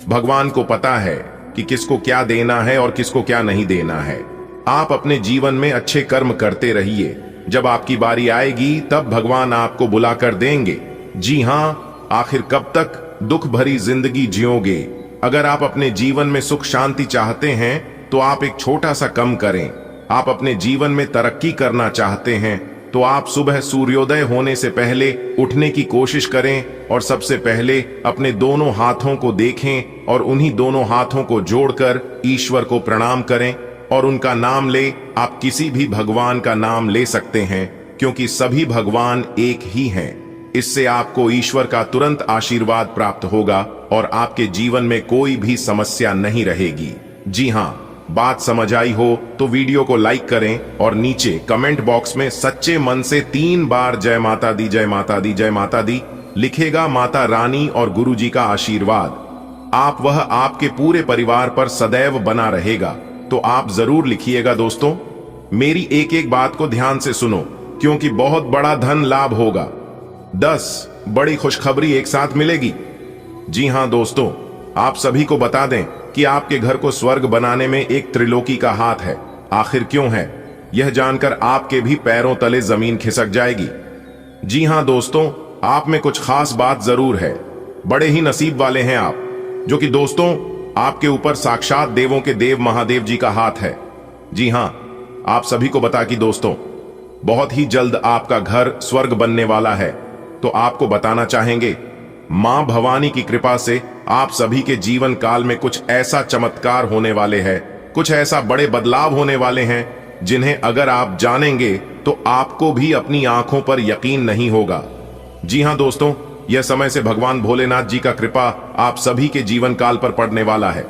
भगवान को पता है कि किसको क्या देना है और किसको क्या नहीं देना है। आप अपने जीवन में अच्छे कर्म करते रहिए। जब आपकी बारी आएगी तब भगवान आपको बुला कर देंगे। जी हाँ, आखिर कब तक दुख भरी जिंदगी जियोगे? अगर आप अपने जीवन में सुख शांति चाहते हैं तो आप एक छोटा सा कम करें। आप अपने जीवन में तरक्की करना चाहते हैं तो आप सुबह सूर्योदय होने से पहले उठने की कोशिश करें और सबसे पहले अपने दोनों हाथों को देखें और उन्हीं दोनों हाथों को जोड़कर ईश्वर को प्रणाम करें और उनका नाम ले। आप किसी भी भगवान का नाम ले सकते हैं क्योंकि सभी भगवान एक ही हैं। इससे आपको ईश्वर का तुरंत आशीर्वाद प्राप्त होगा और आपके जीवन में कोई भी समस्या नहीं रहेगी। जी हाँ, बात समझ आई हो तो वीडियो को लाइक करें और नीचे कमेंट बॉक्स में सच्चे मन से 3 बार जय माता दी, जय माता दी, जय माता दी लिखेगा। माता रानी और गुरु जी का आशीर्वाद वह आपके पूरे परिवार पर सदैव बना रहेगा। तो आप जरूर लिखिएगा। दोस्तों, मेरी एक एक बात को ध्यान से सुनो क्योंकि बहुत बड़ा धन लाभ होगा। 10 बड़ी खुशखबरी एक साथ मिलेगी। जी हां दोस्तों, आप सभी को बता दें कि आपके घर को स्वर्ग बनाने में एक त्रिलोकी का हाथ है। आखिर क्यों है, यह जानकर आपके भी पैरों तले जमीन खिसक जाएगी। जी हां दोस्तों, आप में कुछ खास बात जरूर है। बड़े ही नसीब वाले हैं आप, जो कि दोस्तों आपके ऊपर साक्षात देवों के देव महादेव जी का हाथ है। जी हां, आप सभी को बता कि दोस्तों बहुत ही जल्द आपका घर स्वर्ग बनने वाला है। तो आपको बताना चाहेंगे, मां भवानी की कृपा से आप सभी के जीवन काल में कुछ ऐसा चमत्कार होने वाले हैं, कुछ ऐसा बड़े बदलाव होने वाले हैं जिन्हें अगर आप जानेंगे तो आपको भी अपनी आंखों पर यकीन नहीं होगा। जी हां दोस्तों, यह समय से भगवान भोलेनाथ जी का कृपा आप सभी के जीवन काल पर पड़ने वाला है।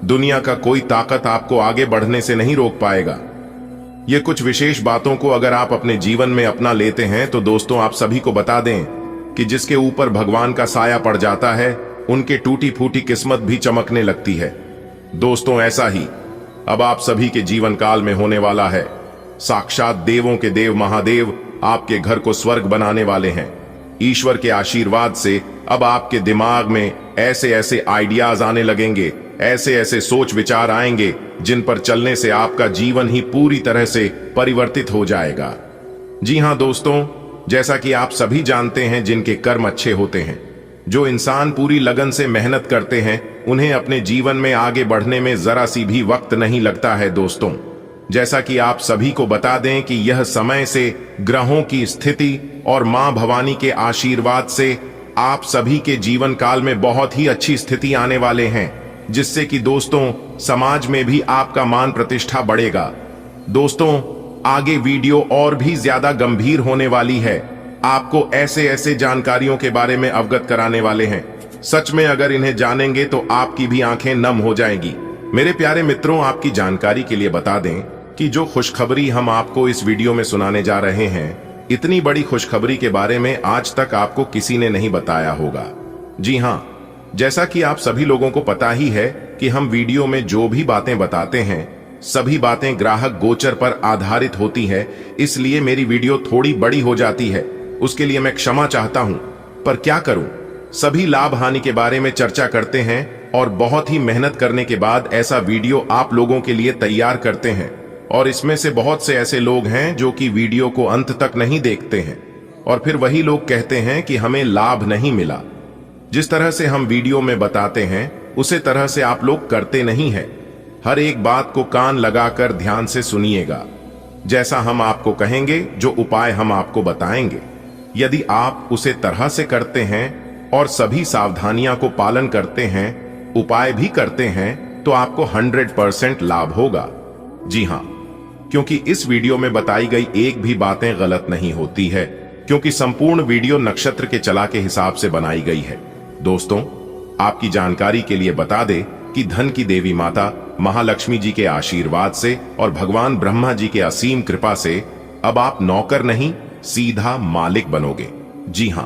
दुनिया का कोई ताकत आपको आगे बढ़ने से नहीं रोक पाएगा। ये कुछ विशेष बातों को अगर आप अपने जीवन में अपना लेते हैं तो दोस्तों आप सभी को बता दें कि जिसके ऊपर भगवान का साया पड़ जाता है उनके टूटी फूटी किस्मत भी चमकने लगती है। दोस्तों, ऐसा ही अब आप सभी के जीवन काल में होने वाला है। साक्षात देवों के देव महादेव आपके घर को स्वर्ग बनाने वाले हैं। ईश्वर के आशीर्वाद से अब आपके दिमाग में ऐसे ऐसे आइडियाज आने लगेंगे, ऐसे ऐसे सोच विचार आएंगे जिन पर चलने से आपका जीवन ही पूरी तरह से परिवर्तित हो जाएगा। जी हां दोस्तों, जैसा कि आप सभी जानते हैं, जिनके कर्म अच्छे होते हैं, जो इंसान पूरी लगन से मेहनत करते हैं, उन्हें अपने जीवन में आगे बढ़ने में जरा सी भी वक्त नहीं लगता है। दोस्तों, जैसा कि आप सभी को बता दें कि यह समय से ग्रहों की स्थिति और मां भवानी के आशीर्वाद से आप सभी के जीवन काल में बहुत ही अच्छी स्थिति आने वाले हैं, जिससे कि दोस्तों समाज में भी आपका मान प्रतिष्ठा बढ़ेगा। दोस्तों, आगे वीडियो और भी ज्यादा गंभीर होने वाली है। आपको ऐसे ऐसे जानकारियों के बारे में अवगत कराने वाले हैं, सच में अगर इन्हें जानेंगे तो आपकी भी आंखें नम हो जाएंगी। मेरे प्यारे मित्रों, आपकी जानकारी के लिए बता दें कि जो खुशखबरी हम आपको इस वीडियो में सुनाने जा रहे हैं, इतनी बड़ी खुशखबरी के बारे में आज तक आपको किसी ने नहीं बताया होगा। जी हां, जैसा कि आप सभी लोगों को पता ही है कि हम वीडियो में जो भी बातें बताते हैं सभी बातें ग्राहक गोचर पर आधारित होती है, इसलिए मेरी वीडियो थोड़ी बड़ी हो जाती है। उसके लिए मैं क्षमा चाहता हूं, पर क्या करूं, सभी लाभ हानि के बारे में चर्चा करते हैं और बहुत ही मेहनत करने के बाद ऐसा वीडियो आप लोगों के लिए तैयार करते हैं। और इसमें से बहुत से ऐसे लोग हैं जो कि वीडियो को अंत तक नहीं देखते हैं और फिर वही लोग कहते हैं कि हमें लाभ नहीं मिला। जिस तरह से हम वीडियो में बताते हैं उसे तरह से आप लोग करते नहीं हैं। हर एक बात को कान लगाकर ध्यान से सुनिएगा। जैसा हम आपको कहेंगे, जो उपाय हम आपको बताएंगे, यदि आप उसे तरह से करते हैं और सभी सावधानियां को पालन करते हैं, उपाय भी करते हैं, तो आपको 100% लाभ होगा। जी हां, क्योंकि इस वीडियो में बताई गई एक भी बातें गलत नहीं होती है, क्योंकि संपूर्ण वीडियो नक्षत्र के चला के हिसाब से बनाई गई है। दोस्तों, आपकी जानकारी के लिए बता दें कि धन की देवी माता महालक्ष्मी जी के आशीर्वाद से और भगवान ब्रह्मा जी के असीम कृपा से अब आप नौकर नहीं, सीधा मालिक बनोगे। जी हां,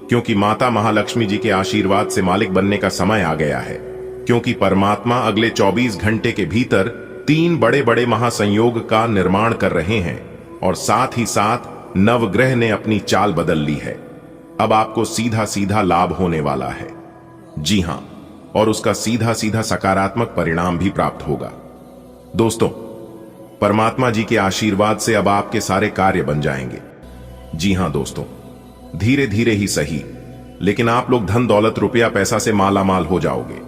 क्योंकि माता महालक्ष्मी जी के आशीर्वाद से मालिक बनने का समय आ गया है, क्योंकि परमात्मा अगले 24 घंटे के भीतर 3 बड़े बड़े महासंयोग का निर्माण कर रहे हैं और साथ ही साथ नवग्रह ने अपनी चाल बदल ली है। अब आपको सीधा सीधा लाभ होने वाला है। जी हां, और उसका सीधा सीधा सकारात्मक परिणाम भी प्राप्त होगा। दोस्तों, परमात्मा जी के आशीर्वाद से अब आपके सारे कार्य बन जाएंगे। जी हां दोस्तों, धीरे धीरे ही सही, लेकिन आप लोग धन दौलत रुपया पैसा से माला माल हो जाओगे।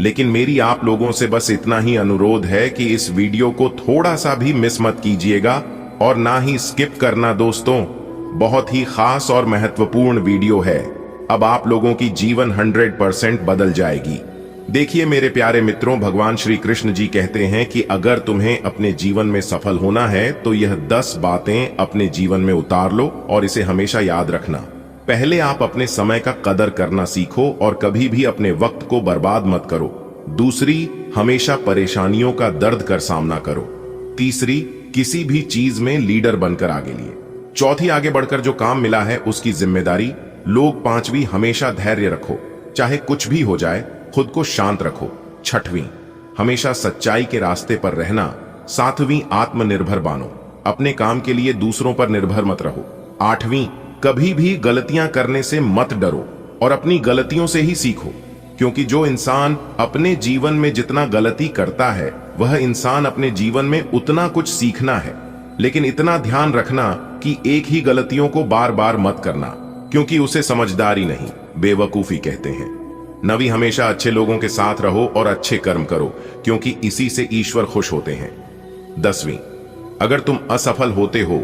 लेकिन मेरी आप लोगों से बस इतना ही अनुरोध है कि इस वीडियो को थोड़ा सा भी मिस मत कीजिएगा और ना ही स्किप करना दोस्तों। बहुत ही खास और महत्वपूर्ण वीडियो है। अब आप लोगों की जीवन 100% बदल जाएगी। देखिए मेरे प्यारे मित्रों, भगवान श्री कृष्ण जी कहते हैं कि अगर तुम्हें अपने जीवन में सफल होना है तो यह 10 बातें अपने जीवन में उतार लो और इसे हमेशा याद रखना। पहले आप अपने समय का कदर करना सीखो और कभी भी अपने वक्त को बर्बाद मत करो। दूसरी, हमेशा परेशानियों का दर्द कर सामना करो। तीसरी, किसी भी चीज में लीडर बनकर आगे लिए। चौथी, आगे बढ़कर जो काम मिला है उसकी जिम्मेदारी लो। पांचवी, हमेशा धैर्य रखो, चाहे कुछ भी हो जाए, खुद को शांत रखो। छठवीं, हमेशा सच्चाई के रास्ते पर रहना। सातवीं, आत्मनिर्भर बनो, अपने काम के लिए दूसरों पर निर्भर मत रहो। आठवीं, कभी भी गलतियां करने से मत डरो और अपनी गलतियों से ही सीखो, क्योंकि जो इंसान अपने जीवन में जितना गलती करता है वह इंसान अपने जीवन में उतना कुछ सीखना है। लेकिन इतना ध्यान रखना कि एक ही गलतियों को बार बार मत करना, क्योंकि उसे समझदारी नहीं, बेवकूफी कहते हैं। नवी, हमेशा अच्छे लोगों के साथ रहो और अच्छे कर्म करो, क्योंकि इसी से ईश्वर खुश होते हैं। 10वीं, अगर तुम असफल होते हो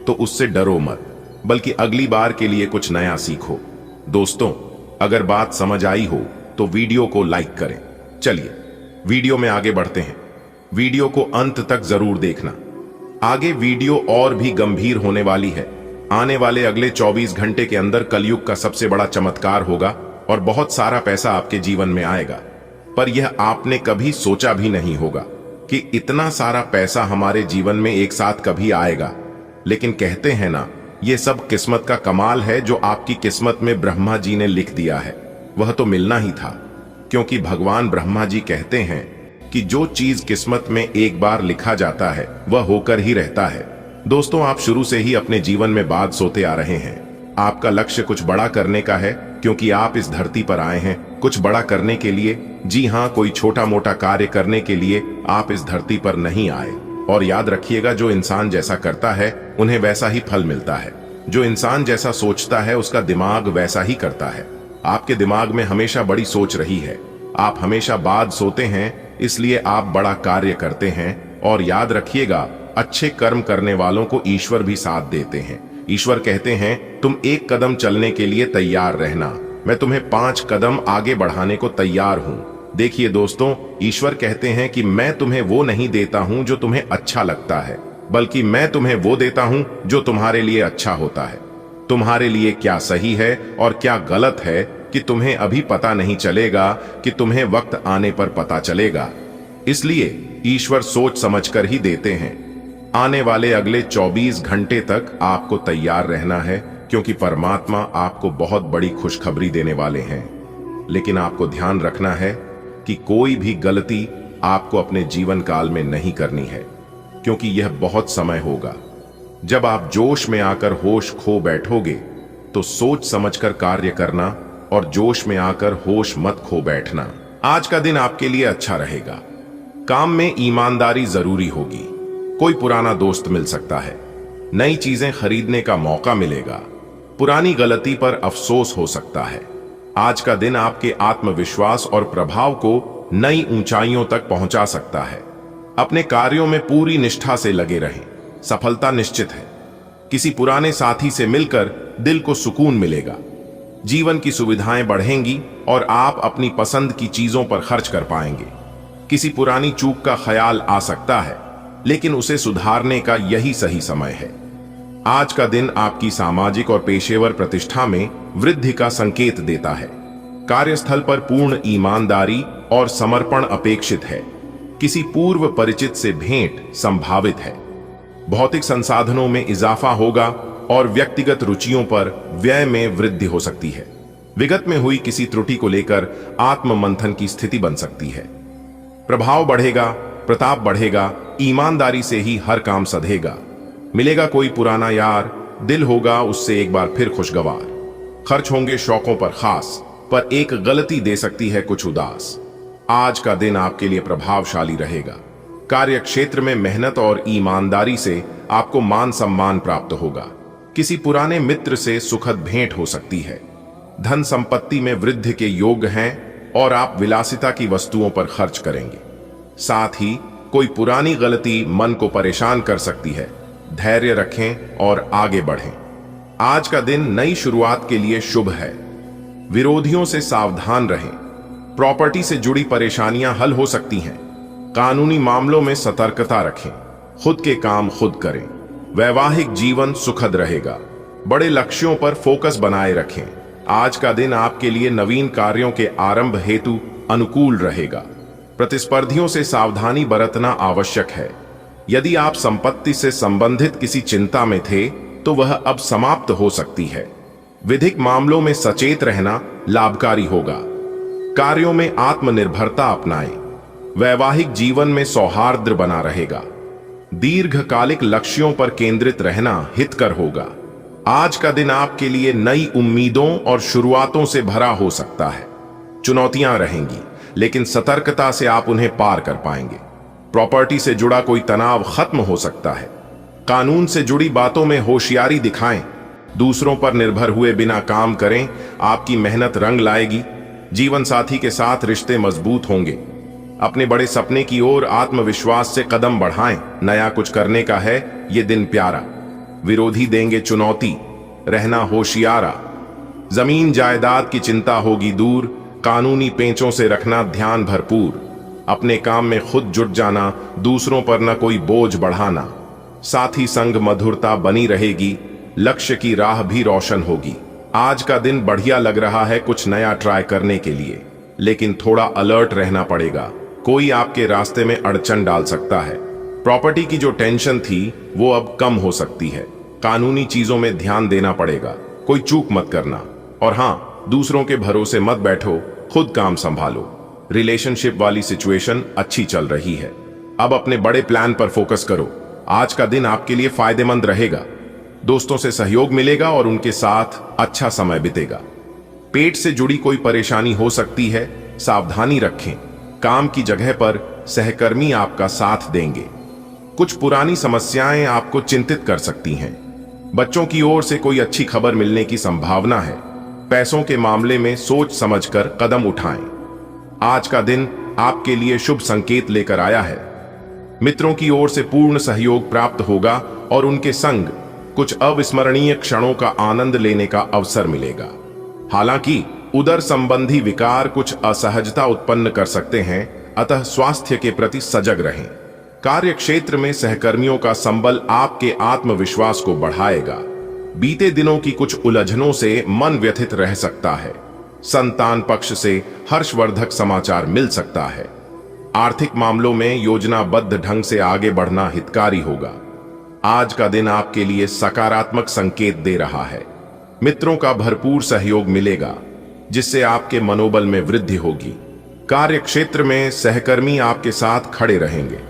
तो उससे डरो मत, बल्कि अगली बार के लिए कुछ नया सीखो। दोस्तों, अगर बात समझ आई हो तो वीडियो को लाइक करें। चलिए वीडियो में आगे बढ़ते हैं। वीडियो को अंत तक जरूर देखना। आगे वीडियो और भी गंभीर होने वाली है। आने वाले अगले 24 घंटे के अंदर कलयुग का सबसे बड़ा चमत्कार होगा और बहुत सारा पैसा आपके जीवन में आएगा। पर यह आपने कभी सोचा भी नहीं होगा कि इतना सारा पैसा हमारे जीवन में एक साथ कभी आएगा। लेकिन कहते हैं ना, यह सब किस्मत का कमाल है। जो आपकी किस्मत में ब्रह्मा जी ने लिख दिया है वह तो मिलना ही था, क्योंकि भगवान ब्रह्मा जी कहते हैं कि जो चीज किस्मत में एक बार लिखा जाता है वह होकर ही रहता है। दोस्तों, आप शुरू से ही अपने जीवन में बात सोते आ रहे हैं। आपका लक्ष्य कुछ बड़ा करने का है, क्योंकि आप इस धरती पर आए हैं कुछ बड़ा करने के लिए। जी हां, कोई छोटा मोटा कार्य करने के लिए आप इस धरती पर नहीं आए। और याद रखिएगा, जो इंसान जैसा करता है उन्हें वैसा ही फल मिलता है। जो इंसान जैसा सोचता है उसका दिमाग वैसा ही करता है। आपके दिमाग में हमेशा बड़ी सोच रही है। आप हमेशा बाद सोते हैं, इसलिए आप बड़ा कार्य करते हैं। और याद रखिएगा, अच्छे कर्म करने वालों को ईश्वर भी साथ देते हैं। ईश्वर कहते हैं, तुम 1 कदम चलने के लिए तैयार रहना, मैं तुम्हें 5 कदम आगे बढ़ाने को तैयार हूं। देखिए दोस्तों, ईश्वर कहते हैं कि मैं तुम्हें वो नहीं देता हूं जो तुम्हें अच्छा लगता है, बल्कि मैं तुम्हें वो देता हूं जो तुम्हारे लिए अच्छा होता है। तुम्हारे लिए क्या सही है और क्या गलत है कि तुम्हें अभी पता नहीं चलेगा, कि तुम्हें वक्त आने पर पता चलेगा। इसलिए ईश्वर सोच समझकर ही देते हैं। आने वाले अगले 24 घंटे तक आपको तैयार रहना है, क्योंकि परमात्मा आपको बहुत बड़ी खुशखबरी देने वाले हैं। लेकिन आपको ध्यान रखना है कि कोई भी गलती आपको अपने जीवन काल में नहीं करनी है, क्योंकि यह बहुत समय होगा जब आप जोश में आकर होश खो बैठोगे। तो सोच समझकर कार्य करना और जोश में आकर होश मत खो बैठना। आज का दिन आपके लिए अच्छा रहेगा। काम में ईमानदारी जरूरी होगी। कोई पुराना दोस्त मिल सकता है, नई चीजें खरीदने का मौका मिलेगा, पुरानी गलती पर अफसोस हो सकता है। आज का दिन आपके आत्मविश्वास और प्रभाव को नई ऊंचाइयों तक पहुंचा सकता है। अपने कार्यों में पूरी निष्ठा से लगे रहें, सफलता निश्चित है। किसी पुराने साथी से मिलकर दिल को सुकून मिलेगा। जीवन की सुविधाएं बढ़ेंगी और आप अपनी पसंद की चीजों पर खर्च कर पाएंगे। किसी पुरानी चूक का ख्याल आ सकता है, लेकिन उसे सुधारने का यही सही समय है। आज का दिन आपकी सामाजिक और पेशेवर प्रतिष्ठा में वृद्धि का संकेत देता है। कार्यस्थल पर पूर्ण ईमानदारी और समर्पण अपेक्षित है। किसी पूर्व परिचित से भेंट संभावित है। भौतिक संसाधनों में इजाफा होगा और व्यक्तिगत रुचियों पर व्यय में वृद्धि हो सकती है। विगत में हुई किसी त्रुटि को लेकर आत्म मंथन की स्थिति बन सकती है। प्रभाव बढ़ेगा, प्रताप बढ़ेगा, ईमानदारी से ही हर काम सधेगा। मिलेगा कोई पुराना यार, दिल होगा उससे एक बार फिर खुशगवार। खर्च होंगे शौकों पर खास, पर एक गलती दे सकती है कुछ उदास। आज का दिन आपके लिए प्रभावशाली रहेगा। कार्य क्षेत्र में मेहनत और ईमानदारी से आपको मान सम्मान प्राप्त होगा। किसी पुराने मित्र से सुखद भेंट हो सकती है। धन संपत्ति में वृद्धि के योग हैं और आप विलासिता की वस्तुओं पर खर्च करेंगे। साथ ही कोई पुरानी गलती मन को परेशान कर सकती है। धैर्य रखें और आगे बढ़ें। आज का दिन नई शुरुआत के लिए शुभ है। विरोधियों से सावधान रहें। प्रॉपर्टी से जुड़ी परेशानियां हल हो सकती हैं। कानूनी मामलों में सतर्कता रखें। खुद के काम खुद करें। वैवाहिक जीवन सुखद रहेगा। बड़े लक्ष्यों पर फोकस बनाए रखें। आज का दिन आपके लिए नवीन कार्यों के आरंभ हेतु अनुकूल रहेगा। प्रतिस्पर्धियों से सावधानी बरतना आवश्यक है। यदि आप संपत्ति से संबंधित किसी चिंता में थे तो वह अब समाप्त हो सकती है। विधिक मामलों में सचेत रहना लाभकारी होगा। कार्यों में आत्मनिर्भरता अपनाएं। वैवाहिक जीवन में सौहार्द बना रहेगा। दीर्घकालिक लक्ष्यों पर केंद्रित रहना हितकर होगा। आज का दिन आपके लिए नई उम्मीदों और शुरुआतों से भरा हो सकता है। चुनौतियां रहेंगी, लेकिन सतर्कता से आप उन्हें पार कर पाएंगे। प्रॉपर्टी से जुड़ा कोई तनाव खत्म हो सकता है। कानून से जुड़ी बातों में होशियारी दिखाएं। दूसरों पर निर्भर हुए बिना काम करें। आपकी मेहनत रंग लाएगी। जीवन साथी के साथ रिश्ते मजबूत होंगे। अपने बड़े सपने की ओर आत्मविश्वास से कदम बढ़ाएं। नया कुछ करने का है ये दिन प्यारा। विरोधी देंगे चुनौती, रहना होशियारा। जमीन जायदाद की चिंता होगी दूर। कानूनी पेंचों से रखना ध्यान भरपूर। अपने काम में खुद जुट जाना, दूसरों पर न कोई बोझ बढ़ाना। साथी संग मधुरता बनी रहेगी। लक्ष्य की राह भी रोशन होगी। आज का दिन बढ़िया लग रहा है कुछ नया ट्राई करने के लिए, लेकिन थोड़ा अलर्ट रहना पड़ेगा। कोई आपके रास्ते में अड़चन डाल सकता है। प्रॉपर्टी की जो टेंशन थी वो अब कम हो सकती है। कानूनी चीजों में ध्यान देना पड़ेगा। कोई चूक मत करना। और हाँ, दूसरों के भरोसे मत बैठो, खुद काम संभालो। रिलेशनशिप वाली सिचुएशन अच्छी चल रही है। अब अपने बड़े प्लान पर फोकस करो। आज का दिन आपके लिए फायदेमंद रहेगा। दोस्तों से सहयोग मिलेगा और उनके साथ अच्छा समय बीतेगा। पेट से जुड़ी कोई परेशानी हो सकती है, सावधानी रखें। काम की जगह पर सहकर्मी आपका साथ देंगे। कुछ पुरानी समस्याएं आपको चिंतित कर सकती हैं। बच्चों की ओर से कोई अच्छी खबर मिलने की संभावना है। पैसों के मामले में सोच समझकर कदम उठाएं। आज का दिन आपके लिए शुभ संकेत लेकर आया है। मित्रों की ओर से पूर्ण सहयोग प्राप्त होगा और उनके संग कुछ अविस्मरणीय क्षणों का आनंद लेने का अवसर मिलेगा। हालांकि उदर संबंधी विकार कुछ असहजता उत्पन्न कर सकते हैं, अतः स्वास्थ्य के प्रति सजग रहें। कार्य क्षेत्र में सहकर्मियों का संबल आपके आत्मविश्वास को बढ़ाएगा। बीते दिनों की कुछ उलझनों से मन व्यथित रह सकता है। संतान पक्ष से हर्षवर्धक समाचार मिल सकता है। आर्थिक मामलों में योजनाबद्ध ढंग से आगे बढ़ना हितकारी होगा। आज का दिन आपके लिए सकारात्मक संकेत दे रहा है। मित्रों का भरपूर सहयोग मिलेगा, जिससे आपके मनोबल में वृद्धि होगी। कार्य क्षेत्र में सहकर्मी आपके साथ खड़े रहेंगे।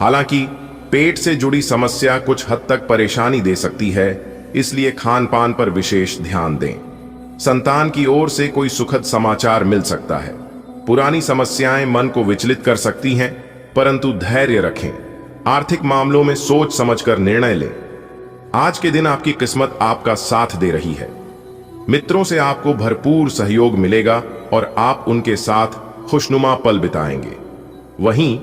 हालांकि पेट से जुड़ी समस्या कुछ हद तक परेशानी दे सकती है, इसलिए खान पान पर विशेष ध्यान दें। संतान की ओर से कोई सुखद समाचार मिल सकता है। पुरानी समस्याएं मन को विचलित कर सकती हैं, परंतु धैर्य रखें। आर्थिक मामलों में सोच समझकर निर्णय लें। आज के दिन आपकी किस्मत आपका साथ दे रही है। मित्रों से आपको भरपूर सहयोग मिलेगा और आप उनके साथ खुशनुमा पल बिताएंगे। वहीं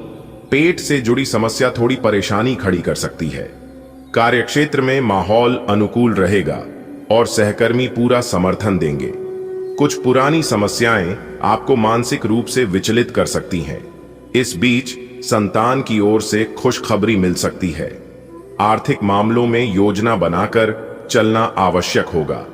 पेट से जुड़ी समस्या थोड़ी परेशानी खड़ी कर सकती है। कार्यक्षेत्र में माहौल अनुकूल रहेगा और सहकर्मी पूरा समर्थन देंगे। कुछ पुरानी समस्याएं आपको मानसिक रूप से विचलित कर सकती हैं। इस बीच संतान की ओर से खुशखबरी मिल सकती है। आर्थिक मामलों में योजना बनाकर चलना आवश्यक होगा।